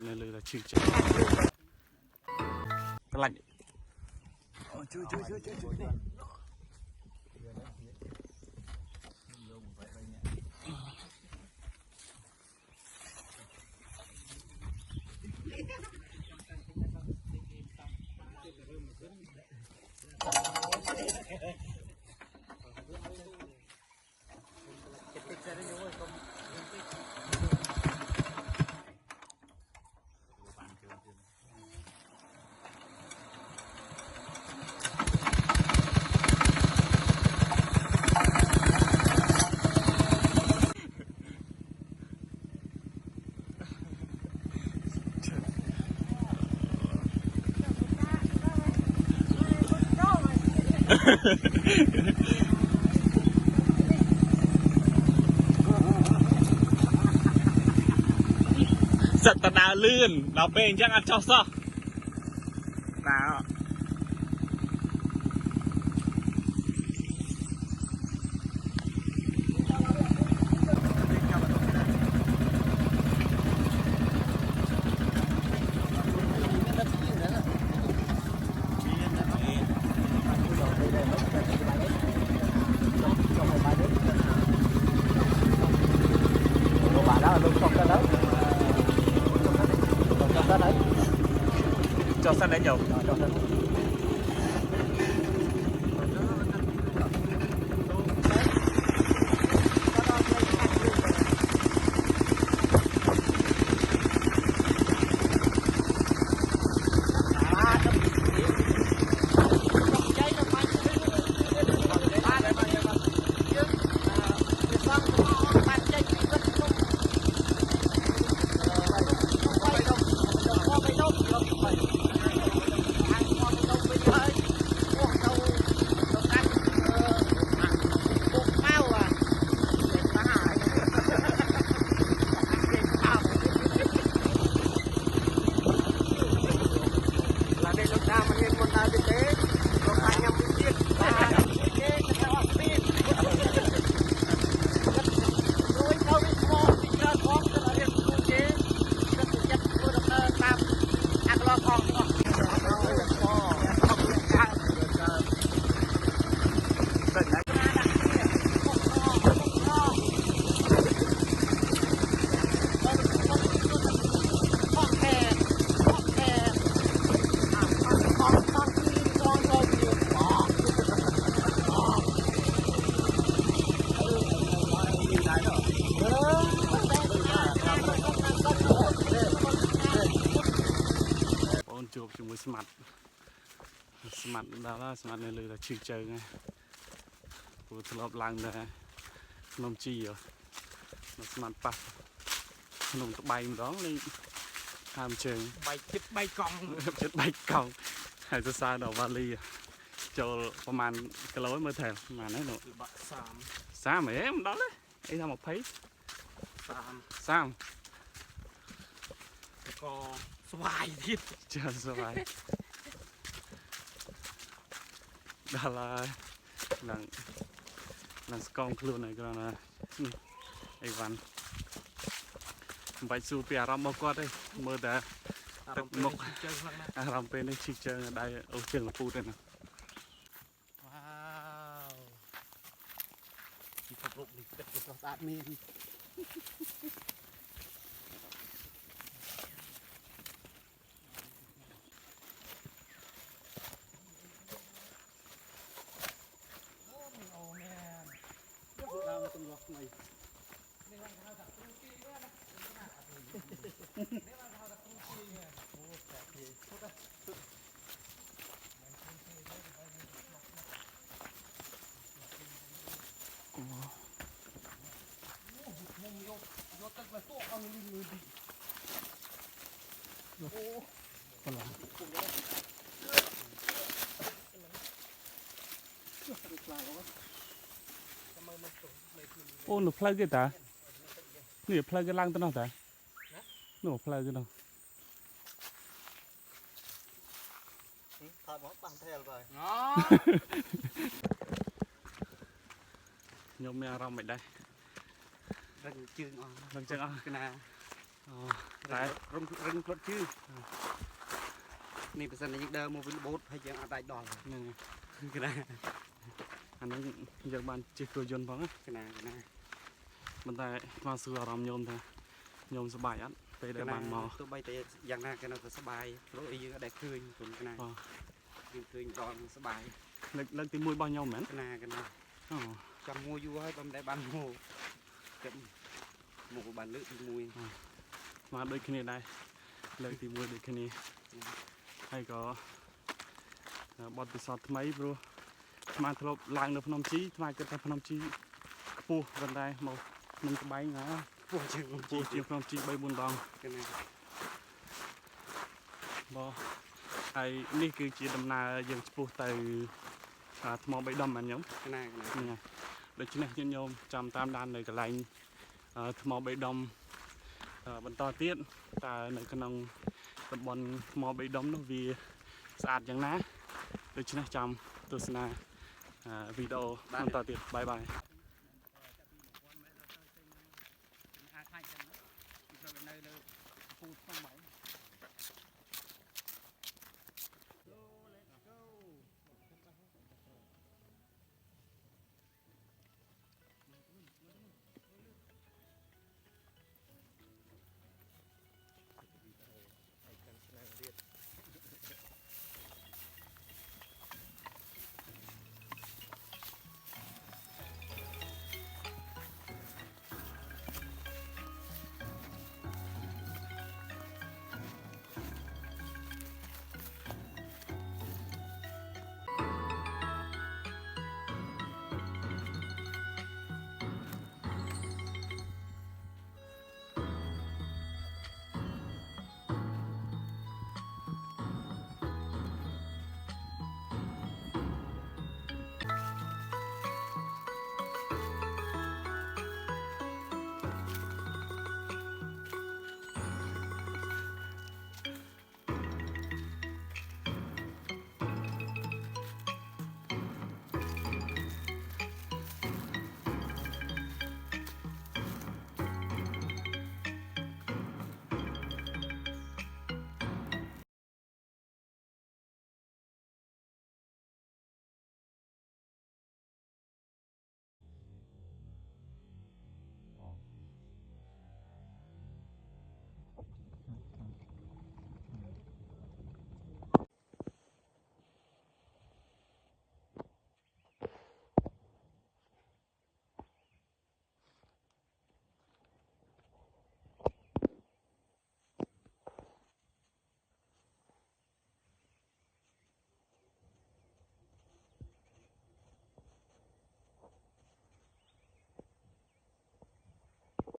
này là chữ chữ lạnh chui giật tạt đào lươn đào bên chắc ăn cho sao đào cho sân đấy nhiều chụp chúng mới smart đó là smart này là chữ chơi ngay của thợ lợp lăng này nông chi rồi nó smart pass nông tụi bay đó lên ham chơi bay còng hay cho xa đầu vali choประมาณcái lối mới thèm mà nói nữa xa mà em đó đấy ấy ra một thấy sao có xoài thịt chưa xoài đó là lần con luôn này còn là ấy văn phải su pia ram bao quát đây mơ đã một ram pe này chỉ chơi đây ở trường phu đây nè wow chỉ phục vụ được được sát miên ô nó plug cái ta nửa plug cái lăng tao nào ta nửa plug cái nào thật nó bằng theo rồi nhôm mè rong mày đây lần chương cái nào តែ រឹងផ្លត់ជឺនេះបើសិនជាយើងដើរមកវិញបូតហើយយើងអាចដាច់ដល់ ហ្នឹង កណា អាហ្នឹងយើងបានជិះគ្រូយន្តផងណា កណា ប៉ុន្តែស្មានសួរអារម្មណ៍ញោមថាញោមសប្បាយអត់ពេលដែលបានមក ទោះបីតែយ៉ាងណាគេនៅតែសប្បាយព្រោះយើងអត់ដែលឃើញព្រោះកណាយើងឃើញដល់សប្បាយ លើកទី1របស់ញោមមែនក ណាកណា អូ ចាំមួយយូរហើយបើមិនដែលបានមកគិតមកបានលើកទី1 ស្មានដូចគ្នាដែរលើកទី1ដូចគ្នាហើយក៏បទពិសោធន៍ថ្មីព្រោះស្មានធ្លាប់ឡើងនៅភ្នំជីស្មានគិតថាភ្នំជីខ្ពស់ប៉ុន្តែមកភ្នំក្បែងណា ពោះជាង ខ្ពស់ជាងភ្នំជី3 4 ដង កណា បងហើយនេះគឺជាដំណើរយើងឆ្ពោះទៅថ្ម3ដុំមែនញោម កណា ហ្នឹងហើយដូច្នេះញាតិញោមចាំតាមដាននៅកន្លែងថ្ម3ដុំបន្តទៀតតើនៅក្នុងតំបន់ថ្ម3ដុំនោះវាស្អាតយ៉ាងណាដូច្នេះចាំទស្សនាវីដេអូបន្តទៀតបាយបាយ